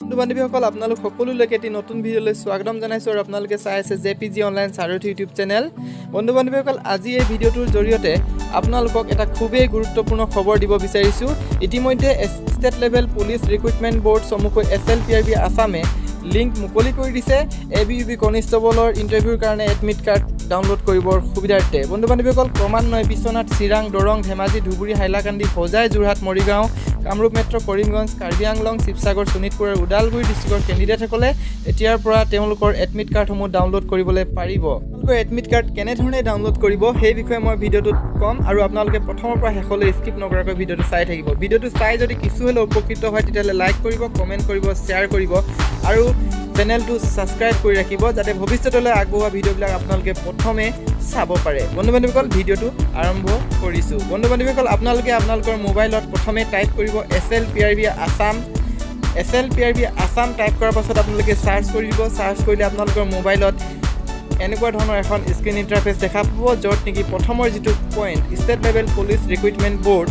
বন্ধু বান্ধৱীসকল আপোনালোক সকলোলৈকে এটি নতুন ভিডিঅ'লৈ স্বাগতম জনাইছোঁ আৰু আপোনালোকে চাই আছে JPG online chart YouTube channel. বন্ধু বান্ধৱীসকল আজি এই ভিডিঅ'টোৰ জৰিয়তে আপোনালোকক এটা খুবেই গুৰুত্বপূৰ্ণ খবৰ দিব বিচাৰিছোঁ। ইতিমধ্যে state level police recruitment board চমুকৈ SLPRB আছামে লিংক মুকলি কৰি দিছে ABUB কনষ্টেবলৰ ইণ্টাৰভিউৰ কাৰণে এডমিট কাৰ্ড ডাউনলোড কৰিবৰ সুবিধাৰ্থে। বন্ধু বান্ধৱীসকল ক্ৰমান্বয়ে বিশ্বনাথ, চিৰাং, দৰং, ধেমাজি, ধুবুৰী, হাইলাকান্দি, হোজাই, যোৰহাট, মৰিগাঁও, কামৰূপ মেট্ৰ, কৰিমগঞ্জ, কাৰ্বি আংলং, শিৱসাগৰ, শোণিতপুৰ আৰু ওদালগুৰি ডিষ্ট্ৰিক্টৰ কেণ্ডিডেটসকলে এতিয়াৰ পৰা তেওঁলোকৰ এডমিট কাৰ্ডসমূহ ডাউনলোড কৰিবলৈ পাৰিব। আপোনালোকৰ এডমিট কাৰ্ড কেনেধৰণে ডাউনলোড কৰিব সেই বিষয়ে মই ভিডিঅ'টোত ক'ম আৰু আপোনালোকে প্ৰথমৰ পৰা শেষলৈ স্কিপ নকৰাকৈ ভিডিঅ'টো চাই থাকিব। ভিডিঅ'টো চাই যদি কিছু হ'লেও উপকৃত হয় তেতিয়াহ'লে লাইক কৰিব, কমেণ্ট কৰিব, শ্বেয়াৰ কৰিব আৰু চেনেলটো ছাবস্ক্ৰাইব কৰি ৰাখিব যাতে ভৱিষ্যতলৈ আগবঢ়োৱা ভিডিঅ'বিলাক আপোনালোকে প্ৰথমে চাব পাৰে। বন্ধু বান্ধৱীসকল ভিডিঅ'টো আৰম্ভ কৰিছোঁ। বন্ধু বান্ধৱীসকল আপোনালোকে আপোনালোকৰ মোবাইলত প্ৰথমে টাইপ কৰিব SLPRB Assam. SLPRB Assam type কৰাৰ পাছত আপোনালোকে চাৰ্চ কৰি দিব। চাৰ্চ কৰিলে আপোনালোকৰ মোবাইলত এনেকুৱা ধৰণৰ এখন স্ক্ৰীন ইণ্টাৰফেচ দেখা পাব য'ত নেকি প্ৰথমৰ যিটো point state level police recruitment board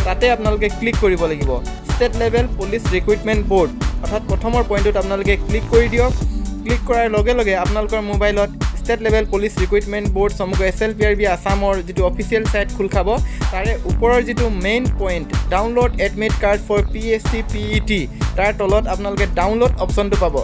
তাতে আপোনালোকে ক্লিক কৰিব লাগিব। State level police recruitment board অৰ্থাৎ প্ৰথমৰ পইণ্টটোত আপোনালোকে ক্লিক কৰি দিয়ক। ক্লিক কৰাৰ লগে লগে আপোনালোকৰ মোবাইলত state level police recruitment board চমুকৈ SLPRB আছামৰ যিটো অফিচিয়েল ছাইট খোল খাব। তাৰে ওপৰৰ যিটো main point download admit card for PST PET তাৰ তলত আপোনালোকে ডাউনলোড অপশ্যনটো পাব।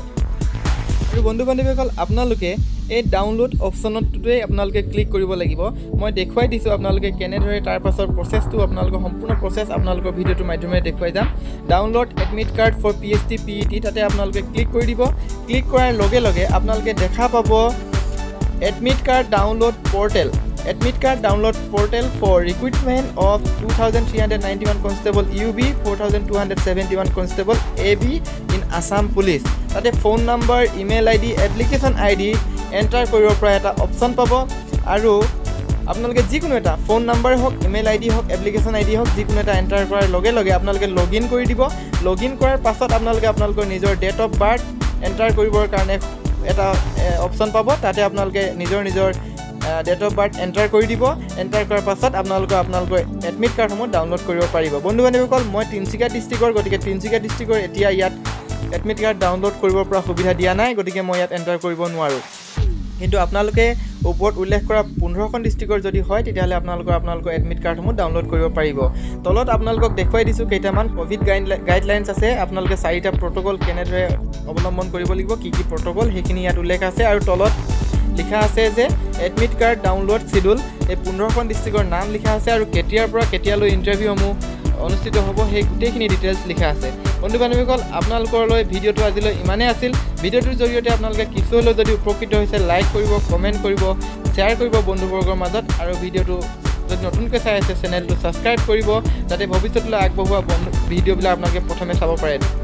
আৰু বন্ধু বান্ধৱীসকল আপোনালোকে এই ডাউনলোড অপশ্যনটোতেই আপোনালোকে ক্লিক কৰিব লাগিব। মই দেখুৱাই দিছোঁ আপোনালোকে কেনেদৰে তাৰ পাছৰ প্ৰচেছটো আপোনালোকৰ সম্পূৰ্ণ প্ৰচেছ আপোনালোকৰ ভিডিঅ'টোৰ মাধ্যমেৰে দেখুৱাই যাম। Download admit card for PST PET তাতে আপোনালোকে ক্লিক কৰি দিব। ক্লিক কৰাৰ লগে লগে আপোনালোকে দেখা পাব admit card download portal. Admit card download portal for recruitment of 2391 constable UB, 4271 constable AB in Assam police. তাতে phone number, email ID, application ID enter কৰিব পৰা এটা অপশ্যন পাব আৰু আপোনালোকে যিকোনো এটা ফোন নম্বৰ হওক, ইমেইল ID হওক, এপ্লিকেশ্যন ID হওক যিকোনো এটা এণ্টাৰ কৰাৰ লগে লগে আপোনালোকে লগ ইন কৰি দিব। লগ ইন কৰাৰ পাছত আপোনালোকে আপোনালোকৰ নিজৰ ডেট অফ বাৰ্থ এণ্টাৰ কৰিবৰ কাৰণে এটা অপশ্যন পাব। তাতে আপোনালোকে নিজৰ ডেট অফ বাৰ্থ এণ্টাৰ কৰি দিব। এণ্টাৰ কৰাৰ পাছত আপোনালোকৰ এডমিট কাৰ্ডসমূহ ডাউনলোড কৰিব পাৰিব। বন্ধু বান্ধৱীসকল মই তিনিচুকীয়া ডিষ্ট্ৰিক্টৰ, গতিকে তিনিচুকীয়া ডিষ্ট্ৰিক্টৰ এতিয়া ইয়াত এডমিট কাৰ্ড ডাউনলোড কৰিব পৰা সুবিধা দিয়া নাই, গতিকে মই ইয়াত এণ্টাৰ কৰিব নোৱাৰোঁ। কিন্তু আপোনালোকে ওপৰত উল্লেখ কৰা 15খন ডিষ্ট্ৰিক্টৰ যদি হয় তেতিয়াহ'লে আপোনালোকৰ এডমিট কাৰ্ডসমূহ ডাউনলোড কৰিব পাৰিব। তলত আপোনালোকক দেখুৱাই দিছোঁ কেইটামান ক'ভিড গাইডলাইনছ আছে। আপোনালোকে 4টা প্ৰট'কল কেনেদৰে অৱলম্বন কৰিব লাগিব, কি কি প্ৰট'কল সেইখিনি ইয়াত উল্লেখ আছে আৰু তলত লিখা আছে যে এডমিট কাৰ্ড ডাউনলোড চিডিউল। এই 15খন ডিষ্ট্ৰিক্টৰ নাম লিখা আছে আৰু কেতিয়াৰ পৰা কেতিয়ালৈ ইণ্টাৰভিউসমূহ অনুষ্ঠিত হ'ব সেই গোটেইখিনি ডিটেইলছ লিখা আছে। বন্ধু বান্ধৱীসকল আপোনালোকৰলৈ ভিডিঅ'টো আজিলৈ ইমানেই আছিল। ভিডিঅ'টোৰ জৰিয়তে আপোনালোকে কিছু হ'লেও যদি উপকৃত হৈছে লাইক কৰিব, কমেণ্ট কৰিব, শ্বেয়াৰ কৰিব বন্ধুবৰ্গৰ মাজত আৰু ভিডিঅ'টো যদি নতুনকৈ চাই আছে চেনেলটো ছাবস্ক্ৰাইব কৰিব যাতে ভৱিষ্যতলৈ আগবঢ়োৱা ভিডিঅ'বিলাক আপোনালোকে প্ৰথমে চাব পাৰে।